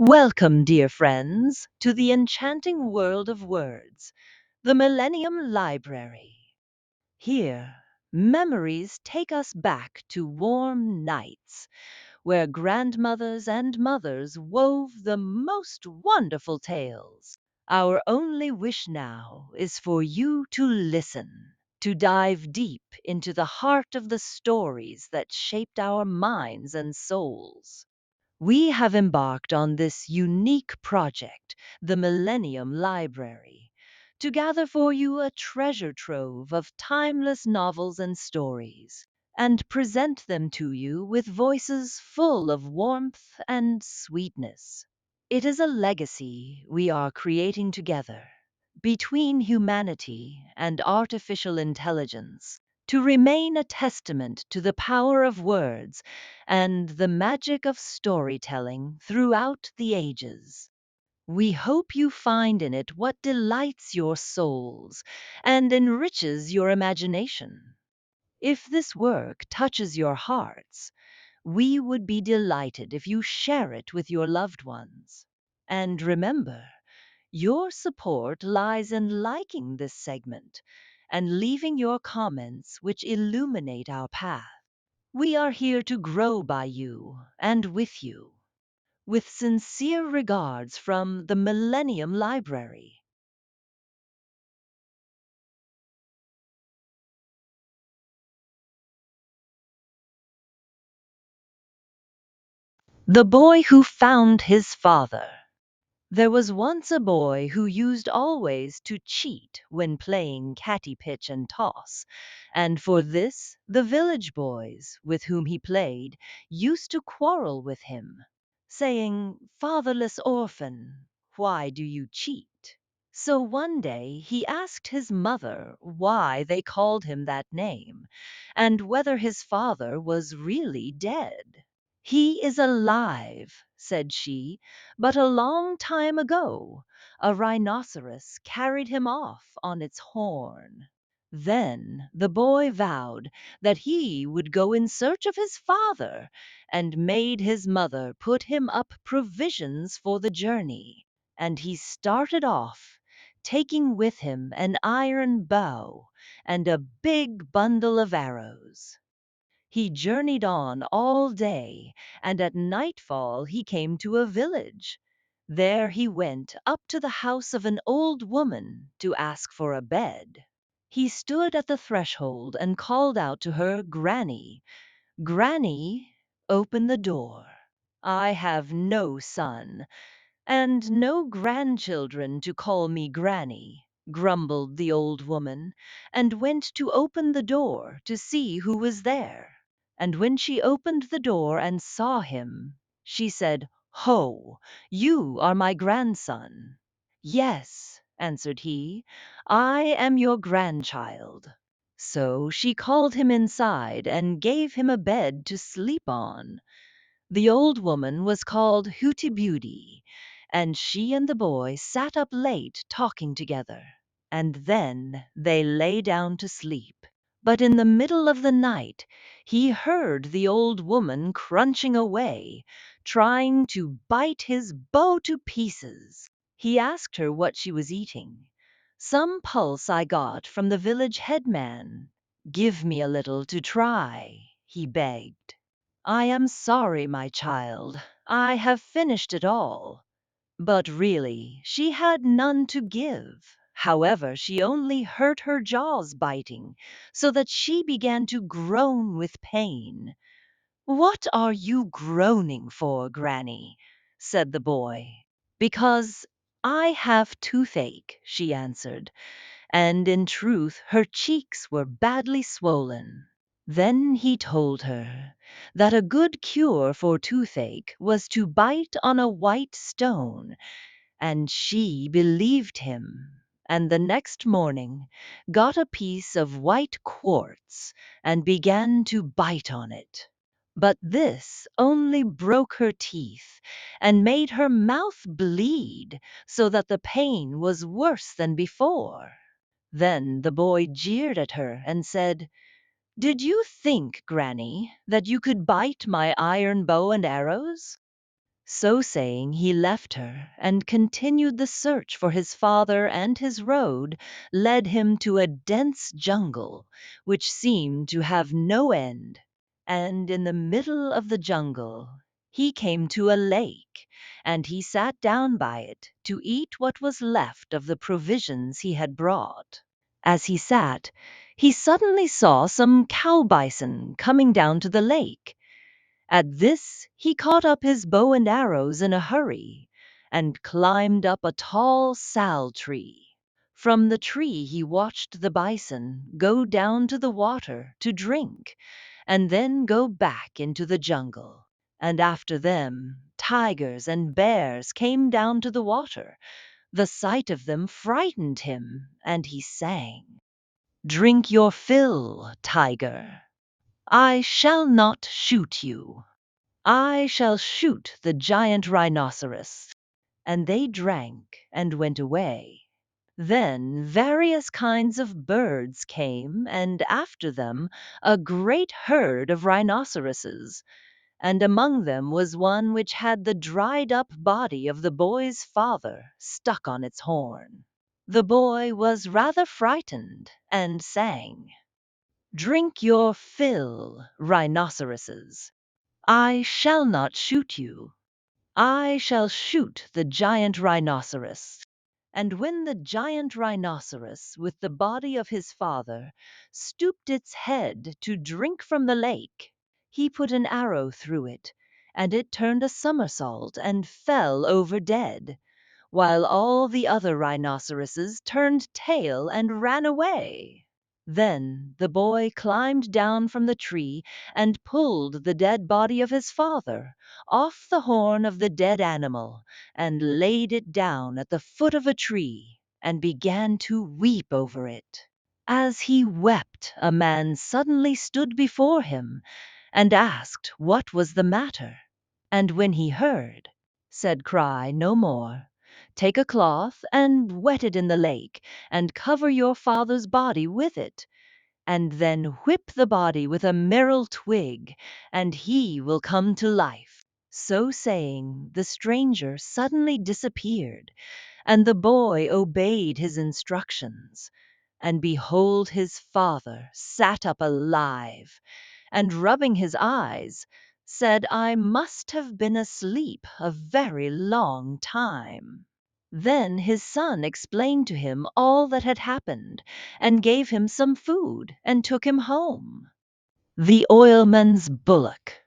Welcome, dear friends, to the enchanting world of words, the Millennium Library. Here, memories take us back to warm nights where grandmothers and mothers wove the most wonderful tales. Our only wish now is for you to listen, to dive deep into the heart of the stories that shaped our minds and souls. We have embarked on this unique project, the Millennium Library, to gather for you a treasure trove of timeless novels and stories, and present them to you with voices full of warmth and sweetness. It is a legacy we are creating together between humanity and artificial intelligence to remain a testament to the power of words and the magic of storytelling throughout the ages. We hope you find in it what delights your souls and enriches your imagination. If this work touches your hearts, we would be delighted if you share it with your loved ones. And remember, your support lies in liking this segment and leaving your comments which illuminate our path. We are here to grow by you and with you. With sincere regards from the Millennium Library. The Boy Who Found His Father. There was once a boy who used always to cheat when playing catty pitch and toss, and for this the village boys with whom he played used to quarrel with him, saying, "Fatherless orphan, why do you cheat?" So one day he asked his mother why they called him that name, and whether his father was really dead. "He is alive," said she, "but a long time ago a rhinoceros carried him off on its horn." Then the boy vowed that he would go in search of his father, and made his mother put him up provisions for the journey, and he started off, taking with him an iron bow and a big bundle of arrows. He journeyed on all day, and at nightfall he came to a village. There he went up to the house of an old woman to ask for a bed. He stood at the threshold and called out to her, "Granny, Granny, open the door. I have no son, and no grandchildren to call me Granny," grumbled the old woman, and went to open the door to see who was there. And when she opened the door and saw him, she said, "Ho, you are my grandson." "Yes," answered he, "I am your grandchild." So she called him inside and gave him a bed to sleep on. The old woman was called Hooty Beauty, and she and the boy sat up late talking together, and then they lay down to sleep. But in the middle of the night he heard the old woman crunching away, trying to bite his bow to pieces. He asked her what she was eating. "Some pulse I got from the village headman. Give me a little to try," he begged. "I am sorry, my child, I have finished it all." But really she had none to give. However, she only hurt her jaws biting, so that she began to groan with pain. "What are you groaning for, Granny?" said the boy. "Because I have toothache," she answered, and in truth her cheeks were badly swollen. Then he told her that a good cure for toothache was to bite on a white stone, and she believed him, and the next morning got a piece of white quartz and began to bite on it. But this only broke her teeth and made her mouth bleed, so that the pain was worse than before. Then the boy jeered at her and said, "Did you think, Granny, that you could bite my iron bow and arrows?" So saying, he left her and continued the search for his father, and his road led him to a dense jungle which seemed to have no end. And in the middle of the jungle he came to a lake, and he sat down by it to eat what was left of the provisions he had brought. As he sat, he suddenly saw some cow bison coming down to the lake. At this he caught up his bow and arrows in a hurry, and climbed up a tall sal tree. From the tree he watched the bison go down to the water to drink, and then go back into the jungle. And after them, tigers and bears came down to the water. The sight of them frightened him, and he sang, "Drink your fill, tiger. I shall not shoot you. I shall shoot the giant rhinoceros." And they drank and went away. Then various kinds of birds came, and after them a great herd of rhinoceroses, and among them was one which had the dried up body of the boy's father stuck on its horn. The boy was rather frightened and sang, "Drink your fill, rhinoceroses. I shall not shoot you. I shall shoot the giant rhinoceros." And when the giant rhinoceros, with the body of his father, stooped its head to drink from the lake, he put an arrow through it, and it turned a somersault and fell over dead, while all the other rhinoceroses turned tail and ran away. Then the boy climbed down from the tree and pulled the dead body of his father off the horn of the dead animal, and laid it down at the foot of a tree, and began to weep over it. As he wept, a man suddenly stood before him and asked what was the matter. And when he heard, said, "Cry no more. Take a cloth and wet it in the lake, and cover your father's body with it, and then whip the body with a merrill twig, and he will come to life." So saying, the stranger suddenly disappeared, and the boy obeyed his instructions. And behold, his father sat up alive, and rubbing his eyes, said, "I must have been asleep a very long time." Then his son explained to him all that had happened, and gave him some food, and took him home. The Oilman's Bullock.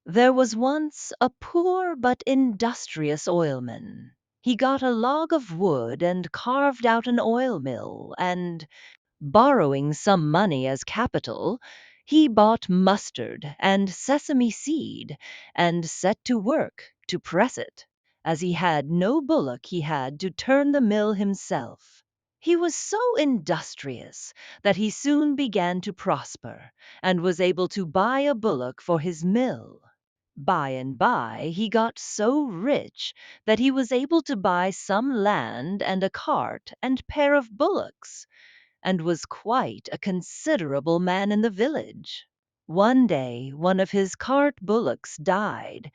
There was once a poor but industrious oilman. He got a log of wood and carved out an oil mill, and borrowing some money as capital, he bought mustard and sesame seed, and set to work to press it. As he had no bullock, he had to turn the mill himself. He was so industrious that he soon began to prosper, and was able to buy a bullock for his mill. By and by he got so rich that he was able to buy some land and a cart and pair of bullocks, and was quite a considerable man in the village. One day one of his cart bullocks died,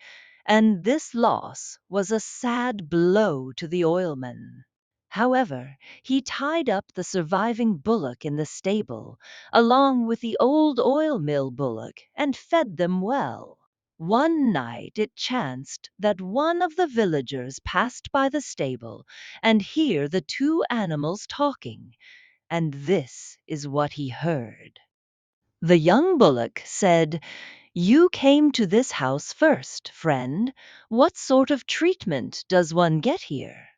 and this loss was a sad blow to the oilman. However, he tied up the surviving bullock in the stable, along with the old oil mill bullock, and fed them well. One night it chanced that one of the villagers passed by the stable and heard the two animals talking, and this is what he heard. The young bullock said, "You came to this house first, friend. What sort of treatment does one get here?"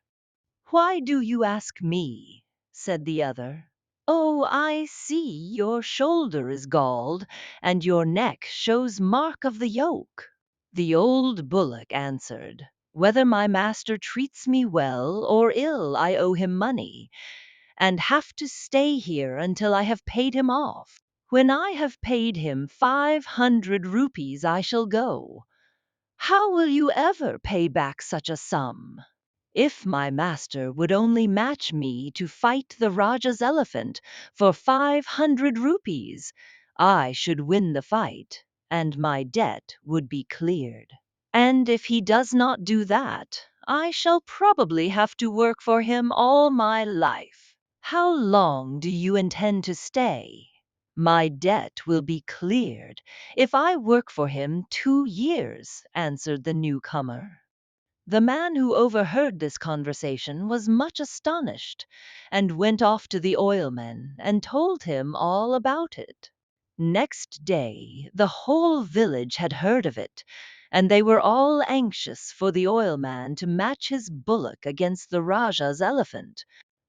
"Why do you ask me?" said the other. "Oh, I see your shoulder is galled, and your neck shows mark of the yoke." The old bullock answered, "Whether my master treats me well or ill, I owe him money, and have to stay here until I have paid him off. When I have paid him 500 rupees, I shall go. How will you ever pay back such a sum? If my master would only match me to fight the Rajah's elephant for 500 rupees, I should win the fight, and my debt would be cleared." And if he does not do that, I shall probably have to work for him all my life. How long do you intend to stay? My debt will be cleared if I work for him 2 years, answered the newcomer. The man who overheard this conversation was much astonished, and went off to the oilman and told him all about it. Next day the whole village had heard of it, and they were all anxious for the oilman to match his bullock against the Rajah's elephant.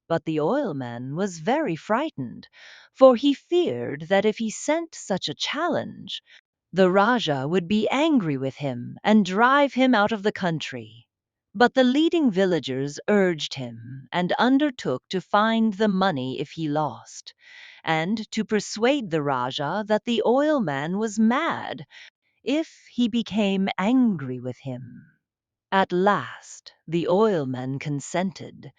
But the oilman was very frightened, for he feared that if he sent such a challenge, the Rajah would be angry with him and drive him out of the country. But the leading villagers urged him and undertook to find the money if he lost, and to persuade the Rajah that the oilman was mad if he became angry with him. At last the oilman consented,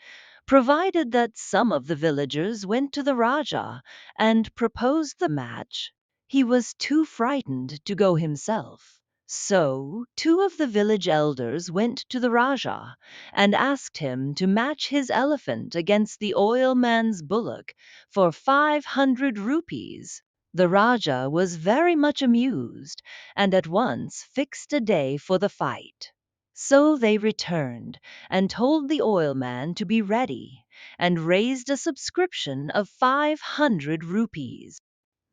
provided that some of the villagers went to the Rajah and proposed the match. He was too frightened to go himself. So 2 of the village elders went to the Rajah and asked him to match his elephant against the oilman's bullock for 500 rupees. The Rajah was very much amused and at once fixed a day for the fight. So they returned and told the oilman to be ready, and raised a subscription of 500 rupees.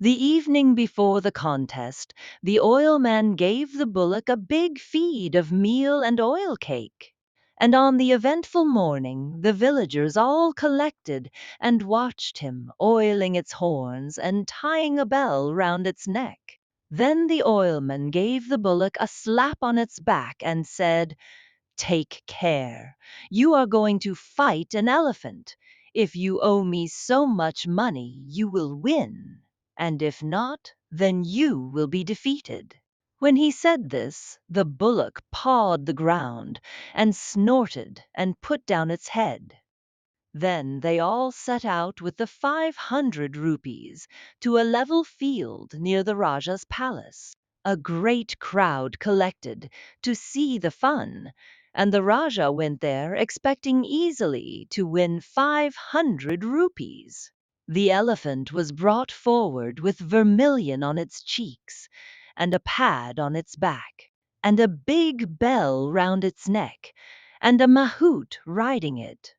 The evening before the contest, the oilman gave the bullock a big feed of meal and oil cake. And on the eventful morning, the villagers all collected and watched him oiling its horns and tying a bell round its neck. Then the oilman gave the bullock a slap on its back and said, "Take care. You are going to fight an elephant. If you owe me so much money, you will win. And if not, then you will be defeated." When he said this, the bullock pawed the ground and snorted and put down its head. Then they all set out with the 500 rupees to a level field near the Rajah's palace. A great crowd collected to see the fun, and the Rajah went there expecting easily to win 500 rupees. The elephant was brought forward with vermilion on its cheeks, and a pad on its back, and a big bell round its neck, and a mahout riding it.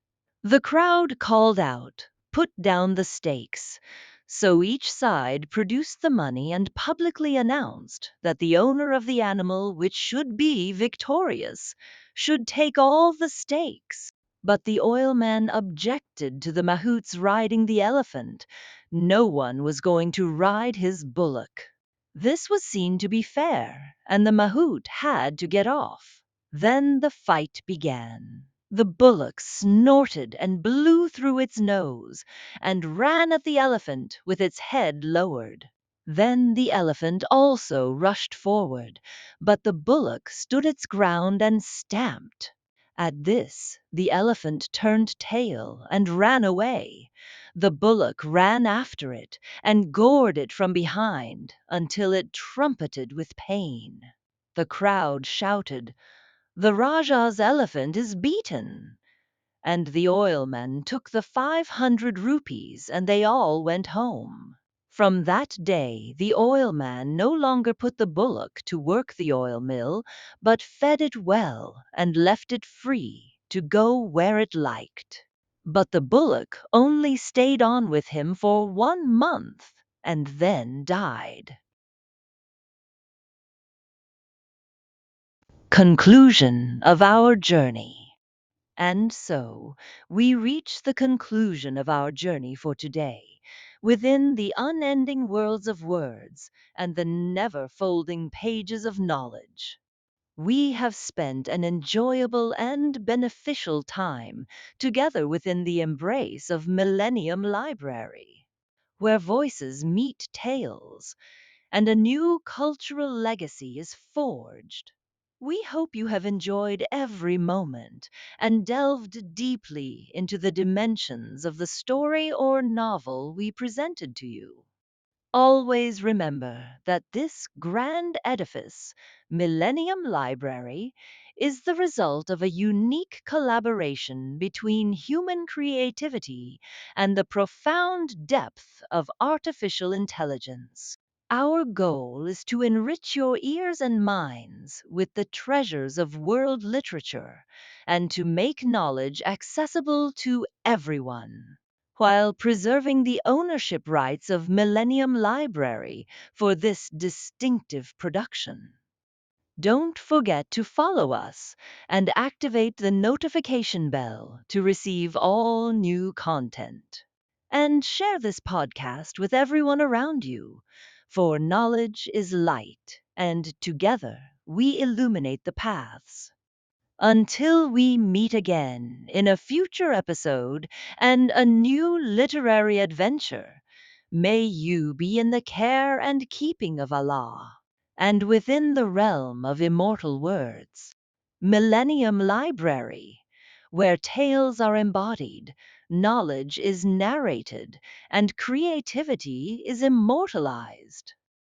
The crowd called out, "Put down the stakes." So each side produced the money and publicly announced that the owner of the animal which should be victorious should take all the stakes. But the oilman objected to the mahouts riding the elephant. No one was going to ride his bullock. This was seen to be fair, and the mahout had to get off. Then the fight began. The bullock snorted and blew through its nose, and ran at the elephant with its head lowered. Then the elephant also rushed forward, but the bullock stood its ground and stamped. At this, the elephant turned tail and ran away. The bullock ran after it and gored it from behind until it trumpeted with pain. The crowd shouted, "The Rajah's elephant is beaten!" And the oilman took the 500 rupees and they all went home. From that day, the oilman no longer put the bullock to work the oil mill, but fed it well and left it free to go where it liked. But the bullock only stayed on with him for 1 month and then died. Conclusion of our journey. And so we reach the conclusion of our journey for today, within the unending worlds of words and the never folding pages of knowledge. We have spent an enjoyable and beneficial time together within the embrace of Millennium Library, where voices meet tales and a new cultural legacy is forged. We hope you have enjoyed every moment and delved deeply into the dimensions of the story or novel we presented to you. Always remember that this grand edifice, Millennium Library, is the result of a unique collaboration between human creativity and the profound depth of artificial intelligence. Our goal is to enrich your ears and minds with the treasures of world literature and to make knowledge accessible to everyone, while preserving the ownership rights of Millennium Library for this distinctive production. Don't forget to follow us and activate the notification bell to receive all new content. And share this podcast with everyone around you, for knowledge is light, and together we illuminate the paths. Until we meet again in a future episode and a new literary adventure, may you be in the care and keeping of Allah, and within the realm of immortal words. Millennium Library, where tales are embodied, knowledge is narrated, and creativity is immortalized.